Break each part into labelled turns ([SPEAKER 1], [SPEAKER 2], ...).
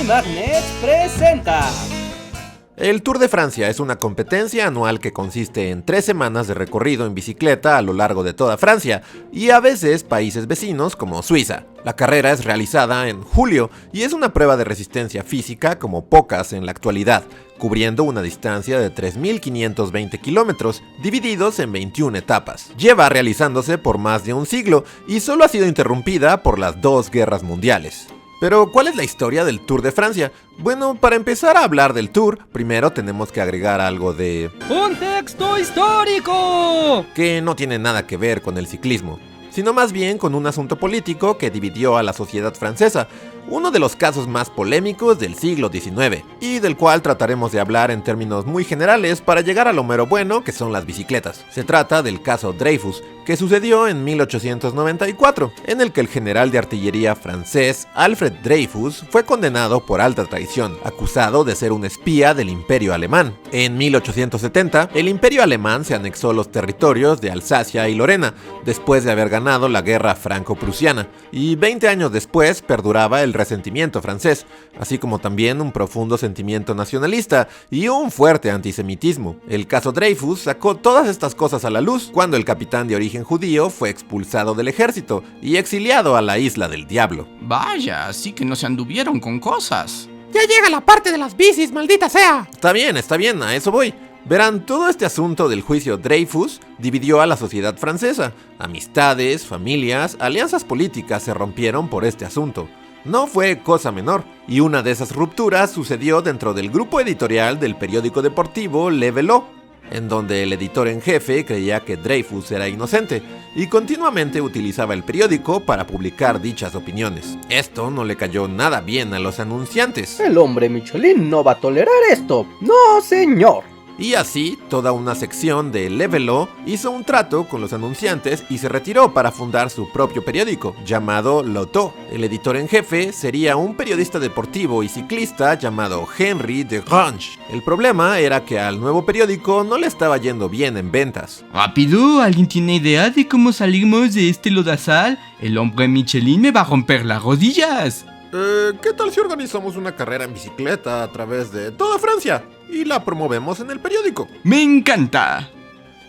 [SPEAKER 1] Magnet presenta.
[SPEAKER 2] El Tour de Francia es una competencia anual que consiste en 3 semanas de recorrido en bicicleta a lo largo de toda Francia y a veces países vecinos como Suiza. La carrera es realizada en julio y es una prueba de resistencia física como pocas en la actualidad, cubriendo una distancia de 3.520 kilómetros divididos en 21 etapas. Lleva realizándose por más de un siglo y solo ha sido interrumpida por las 2 guerras mundiales. Pero, ¿cuál es la historia del Tour de Francia? Bueno, para empezar a hablar del Tour, primero tenemos que agregar algo de
[SPEAKER 1] ¡contexto histórico!
[SPEAKER 2] Que no tiene nada que ver con el ciclismo, sino más bien con un asunto político que dividió a la sociedad francesa, uno de los casos más polémicos del siglo XIX, y del cual trataremos de hablar en términos muy generales para llegar a lo mero bueno que son las bicicletas. Se trata del caso Dreyfus, que sucedió en 1894, en el que el general de artillería francés Alfred Dreyfus fue condenado por alta traición, acusado de ser un espía del Imperio Alemán. En 1870, el Imperio Alemán se anexó los territorios de Alsacia y Lorena, después de haber ganado la guerra franco-prusiana, y 20 años después perduraba el resentimiento francés, así como también un profundo sentimiento nacionalista y un fuerte antisemitismo. El caso Dreyfus sacó todas estas cosas a la luz cuando el capitán de origen judío fue expulsado del ejército y exiliado a la Isla del Diablo.
[SPEAKER 3] Vaya, sí que no se anduvieron con cosas.
[SPEAKER 4] ¡Ya llega la parte de las bicis, maldita sea!
[SPEAKER 2] Está bien, a eso voy. Verán, todo este asunto del juicio Dreyfus dividió a la sociedad francesa. Amistades, familias, alianzas políticas se rompieron por este asunto. No fue cosa menor, y una de esas rupturas sucedió dentro del grupo editorial del periódico deportivo Le Vélo, en donde el editor en jefe creía que Dreyfus era inocente y continuamente utilizaba el periódico para publicar dichas opiniones. Esto no le cayó nada bien a los anunciantes.
[SPEAKER 1] El hombre Michelin no va a tolerar esto. ¡No, señor!
[SPEAKER 2] Y así, toda una sección de Le Vélo hizo un trato con los anunciantes y se retiró para fundar su propio periódico, llamado L'Auto. El editor en jefe sería un periodista deportivo y ciclista llamado Henry de Grange. El problema era que al nuevo periódico no le estaba yendo bien en ventas.
[SPEAKER 3] Rápido, ¿alguien tiene idea de cómo salimos de este lodazal? El hombre Michelin me va a romper las rodillas.
[SPEAKER 2] ¿Qué tal si organizamos una carrera en bicicleta a través de toda Francia y la promovemos en el periódico?
[SPEAKER 3] ¡Me encanta!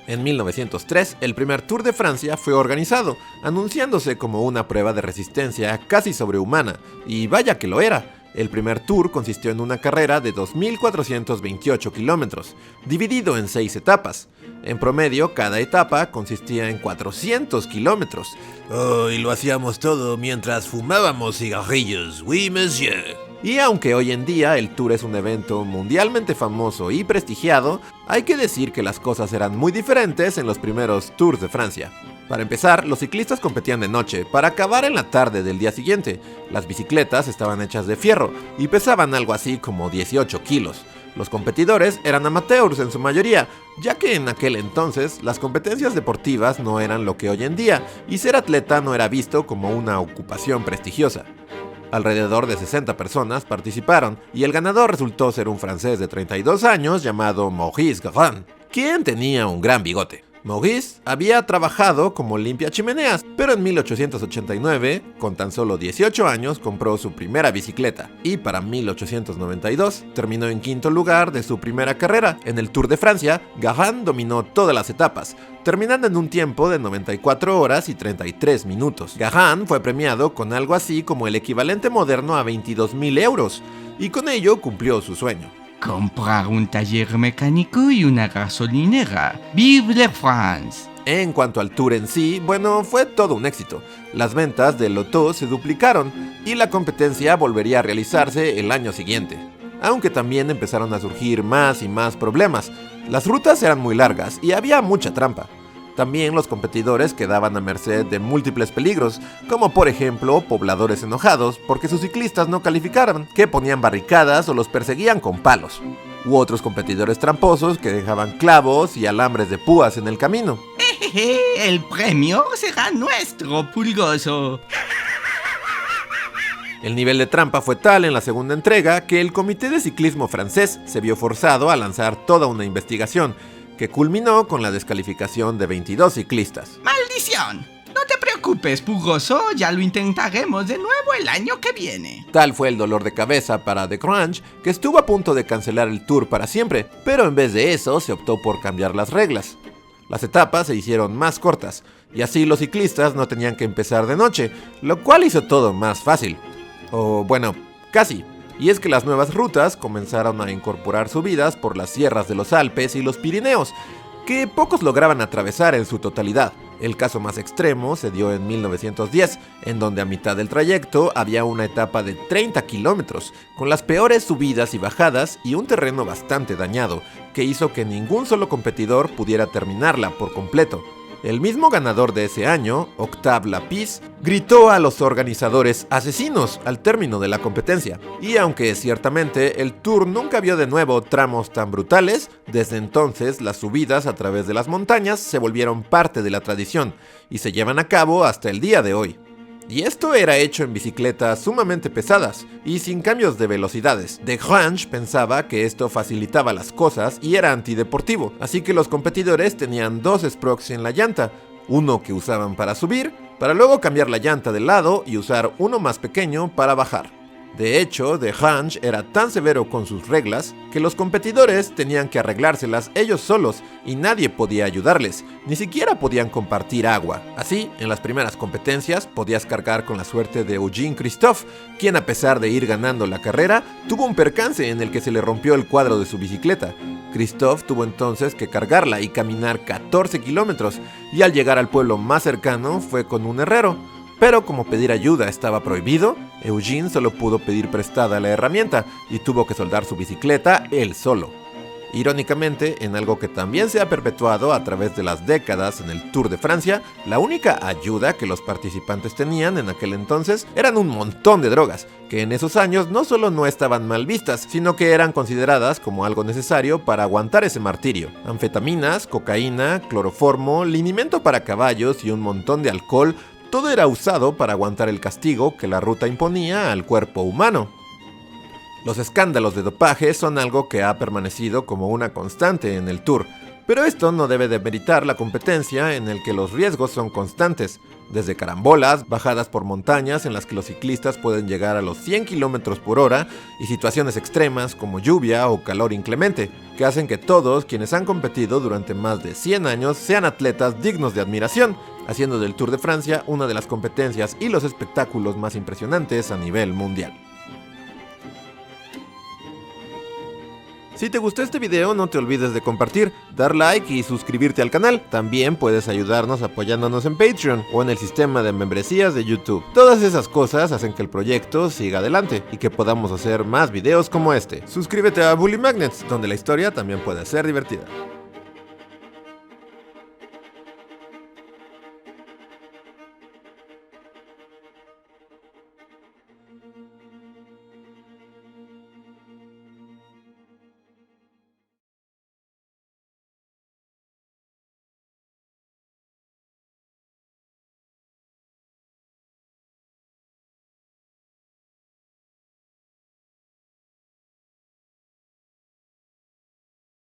[SPEAKER 2] En 1903, el primer Tour de Francia fue organizado, anunciándose como una prueba de resistencia casi sobrehumana, y vaya que lo era. El primer Tour consistió en una carrera de 2.428 kilómetros, dividido en 6 etapas. En promedio, cada etapa consistía en 400 kilómetros. Oh, y lo hacíamos todo mientras fumábamos cigarrillos, oui monsieur. Y aunque hoy en día el Tour es un evento mundialmente famoso y prestigiado, hay que decir que las cosas eran muy diferentes en los primeros Tours de Francia. Para empezar, los ciclistas competían de noche, para acabar en la tarde del día siguiente. Las bicicletas estaban hechas de fierro y pesaban algo así como 18 kilos. Los competidores eran amateurs en su mayoría, ya que en aquel entonces las competencias deportivas no eran lo que hoy en día, y ser atleta no era visto como una ocupación prestigiosa. Alrededor de 60 personas participaron, y el ganador resultó ser un francés de 32 años llamado Maurice Garin, quien tenía un gran bigote. Maurice había trabajado como limpiachimeneas, pero en 1889, con tan solo 18 años, compró su primera bicicleta y para 1892 terminó en quinto lugar de su primera carrera. En el Tour de Francia, Garin dominó todas las etapas, terminando en un tiempo de 94 horas y 33 minutos. Garin fue premiado con algo así como el equivalente moderno a 22.000 euros, y con ello cumplió su sueño.
[SPEAKER 3] Comprar un taller mecánico y una gasolinera. ¡Vive la France!
[SPEAKER 2] En cuanto al Tour en sí, bueno, fue todo un éxito. Las ventas del L'Auto se duplicaron y la competencia volvería a realizarse el año siguiente. Aunque también empezaron a surgir más y más problemas. Las rutas eran muy largas y había mucha trampa. También los competidores quedaban a merced de múltiples peligros, como por ejemplo pobladores enojados porque sus ciclistas no calificaron, que ponían barricadas o los perseguían con palos, u otros competidores tramposos que dejaban clavos y alambres de púas en el camino.
[SPEAKER 3] El premio será nuestro, pulgoso.
[SPEAKER 2] El nivel de trampa fue tal en la segunda entrega que el Comité de Ciclismo francés se vio forzado a lanzar toda una investigación, que culminó con la descalificación de 22 ciclistas.
[SPEAKER 3] ¡Maldición! No te preocupes. preocupes, Pulgoso, ya lo intentaremos de nuevo el año que viene.
[SPEAKER 2] Tal fue el dolor de cabeza para The Grunge que estuvo a punto de cancelar el tour para siempre, pero en vez de eso se optó por cambiar las reglas. Las etapas se hicieron más cortas, y así los ciclistas no tenían que empezar de noche, lo cual hizo todo más fácil. O bueno, casi. Y es que las nuevas rutas comenzaron a incorporar subidas por las sierras de los Alpes y los Pirineos, que pocos lograban atravesar en su totalidad. El caso más extremo se dio en 1910, en donde a mitad del trayecto había una etapa de 30 kilómetros, con las peores subidas y bajadas y un terreno bastante dañado, que hizo que ningún solo competidor pudiera terminarla por completo. El mismo ganador de ese año, Octave Lapisse, gritó a los organizadores asesinos al término de la competencia. Y aunque ciertamente el Tour nunca vio de nuevo tramos tan brutales, desde entonces las subidas a través de las montañas se volvieron parte de la tradición y se llevan a cabo hasta el día de hoy. Y esto era hecho en bicicletas sumamente pesadas y sin cambios de velocidades. The Grunge pensaba que esto facilitaba las cosas y era antideportivo, así que los competidores tenían dos spokes en la llanta, uno que usaban para subir, para luego cambiar la llanta de lado y usar uno más pequeño para bajar. De hecho, The Grunge era tan severo con sus reglas que los competidores tenían que arreglárselas ellos solos y nadie podía ayudarles, ni siquiera podían compartir agua. Así, en las primeras competencias podías cargar con la suerte de Eugene Christophe, quien a pesar de ir ganando la carrera, tuvo un percance en el que se le rompió el cuadro de su bicicleta. Christophe tuvo entonces que cargarla y caminar 14 kilómetros, y al llegar al pueblo más cercano fue con un herrero. Pero como pedir ayuda estaba prohibido, Eugene solo pudo pedir prestada la herramienta y tuvo que soldar su bicicleta él solo. Irónicamente, en algo que también se ha perpetuado a través de las décadas en el Tour de Francia, la única ayuda que los participantes tenían en aquel entonces eran un montón de drogas, que en esos años no solo no estaban mal vistas, sino que eran consideradas como algo necesario para aguantar ese martirio. Anfetaminas, cocaína, cloroformo, linimento para caballos y un montón de alcohol. Todo era usado para aguantar el castigo que la ruta imponía al cuerpo humano. Los escándalos de dopaje son algo que ha permanecido como una constante en el Tour, pero esto no debe demeritar la competencia en el que los riesgos son constantes, desde carambolas, bajadas por montañas en las que los ciclistas pueden llegar a los 100 km por hora y situaciones extremas como lluvia o calor inclemente, que hacen que todos quienes han competido durante más de 100 años sean atletas dignos de admiración, haciendo del Tour de Francia una de las competencias y los espectáculos más impresionantes a nivel mundial. Si te gustó este video, no te olvides de compartir, dar like y suscribirte al canal. También puedes ayudarnos apoyándonos en Patreon o en el sistema de membresías de YouTube. Todas esas cosas hacen que el proyecto siga adelante y que podamos hacer más videos como este. Suscríbete a Bully Magnets, donde la historia también puede ser divertida.